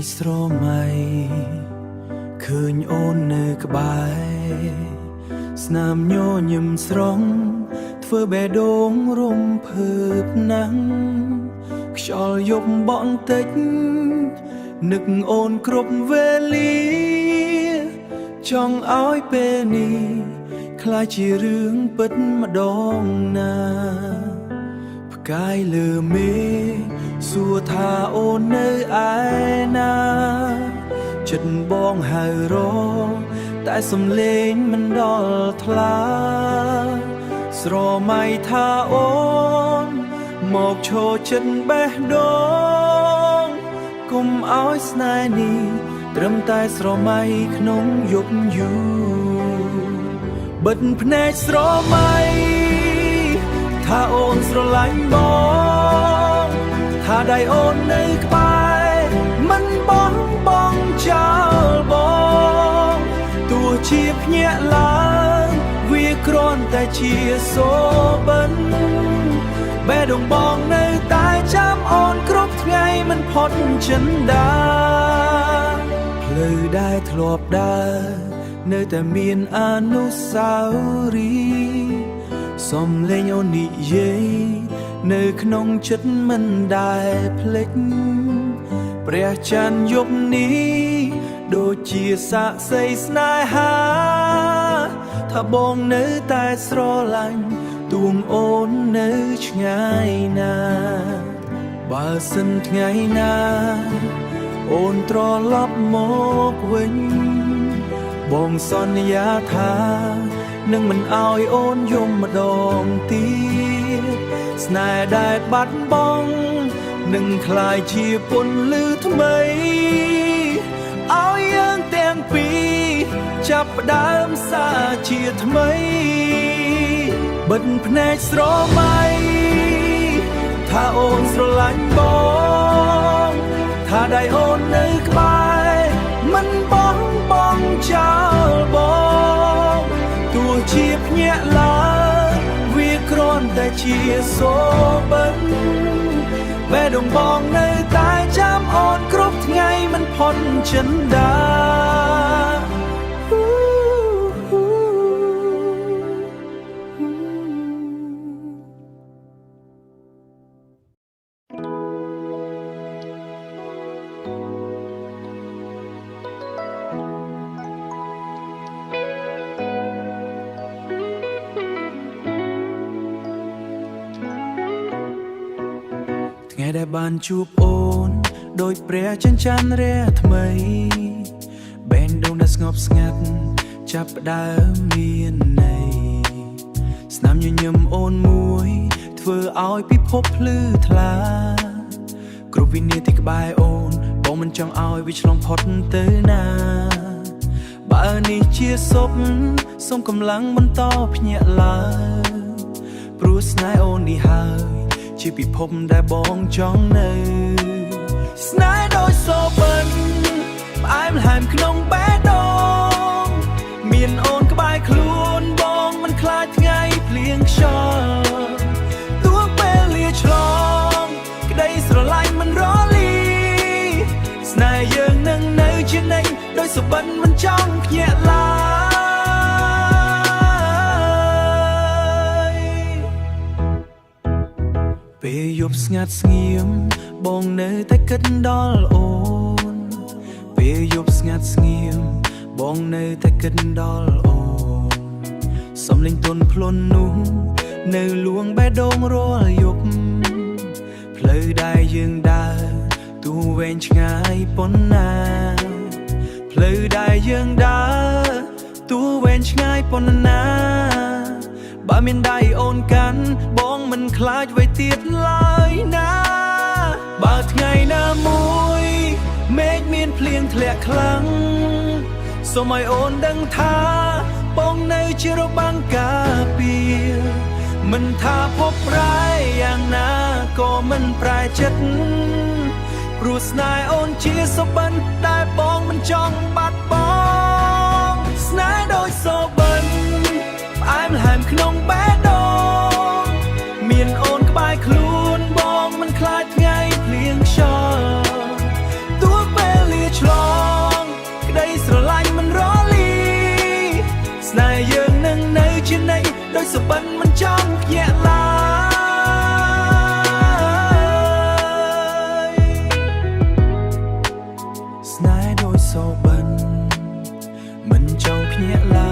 กស្រមៃឃើញអូននៅក្បែរស្នាមញញឹមស្រងធ្វើបេះដូងរំភើបណាស់ខ្យល់យប់បក់តិចនឹកអូនគ្រប់វេលាចង់ឲ្យពេលនេះខ្លាចជារឿងពិតម្ដងណាផ្កាយលើមេសួរថាអូននៅឯណាចិត្តបងហៅរកតែសំឡេងមិនដល់ថ្លាស្រមៃថាអូនមកឈរចិត្តបេះដូងកុំឲ្យស្នេហ៍នេះត្រឹមតែស្រមៃក្នុងយប់យូរបិទភ្នែកស្រមៃថាអូនស្រឡាញ់បងថាដៃអូននៅក្បែរមិនបងបងចោលបងទោះជាភ្ញាក់ឡើងវាគ្រាន់តែជាសូបិនបេះដូងបងនៅតែចាំអូនគ្រប់ថ្ងៃមិនផុតចិនដាផ្លូវដែលធ្លាប់ដើរនៅតែមានអនុស្សាវរីយ៍សំឡេងអូននិយាយនៅក្នុងចិត្តមិនដែលភ្លេចព្រះច័ន្ទយប់នេះដូចជាសាក្សីស្នេហាថាបងនៅតែស្រឡាញ់ទួងអូននៅឆ្ងាយណាបើសិនថ្ងៃណាអូនត្រឡប់មកវិញបងសន្យាថានឹងមិនអោយអូនយំម្ដងទៀតស្នេហ៍ដែលបាត់បង់នឹងคล้ายជាពន្លឺថ្មីឲ្យយើងទាំងពីរចាប់ផ្ដើមសាជាថ្មីបិទភ្នែកស្រមៃថាអូនស្រឡាញ់បងថាដៃអូននៅក្បែរមិនបងបងចោលបងទោះជាភ្ញាក់ឡើងវាគ្រាន់តែជាសូបិនបេះដូងបងនៅតែចាំអូនគ្រប់ថ្ងៃមិនផុតចិនដាថ្ងៃដែលបានជួបអូនដោយព្រះច័ន្ទច័ន្ទរះថ្មីបេះដូងដែលស្ងប់ស្ងាត់ចាប់ផ្ដើមមានន័យស្នាមញញឹមអូនមួយធ្វើឲ្យពិភពភ្លឺថ្លាគ្រប់វិនាទីក្បែរអូនបងមិនចង់ឲ្យវាឆ្លងផុតទៅណាបើនេះជាសុខសូមកម្លាំងបន្តភ្ញាក់ឡើងព្រោះស្នេហ៍អូននេះហើយជាពិភពដែលបងចង់នៅស្នេហ៍ដូចសូបិនផ្អែមល្ហែមក្នុងបេះដូងមានអូនក្បែរខ្លួនបងមិនខ្លាចថ្ងៃភ្លៀងខ្យល់ទោះពេលលាឆ្លងក្តីស្រឡាញ់មិនរលាស្នេហ៍យើងនឹងនៅជានិច្ចដោយសូបិនមិនចង់ភ្ញាក់ឡើយពេលយប់ស្ងាត់ស្ងៀមបងនៅតែគិតដល់អូនពេលយប់ស្ងាត់ស្ងៀមបងនៅតែគិតដល់អូនសំឡេងទន់ភ្លន់នោះនៅលួងបេះដូងរាល់យប់ផ្លូវដែលយើងដើរទោះវែងឆ្ងាយប៉ុណ្ណាផ្លូវដែលយើងដើរទោះវែងឆ្ងាយប៉ុណ្ណាបើមានដៃអូនកាន់បងមិនខ្លាចអ្វីទៀតឡើយណាបើថ្ងៃណាមួយមេឃមានភ្លៀងធ្លាក់ខ្លាំងសូមឲ្យអូនដឹងថាបងនៅជារបាំងការពារមិនថាភពប្រែយ៉ាងណាក៏មិនប្រែចិត្តព្រោះស្នេហ៍អូនជាសូបិនដែលបងមិនចង់បាត់បង់ស្នេហ៍ដូចសូបិនផ្អែមល្ហែមក្នុងបេះដូងមានអូនក្បែរខ្លួនបងមិនខ្លាចថ្ងៃភ្លៀងខ្យល់ទោះពេល ដោយសបិនមិនចង់ភ្ញាក់ឡើយស្នេហ៍ដោយសបិនមិនចង់ភ្ញាក់ឡើយ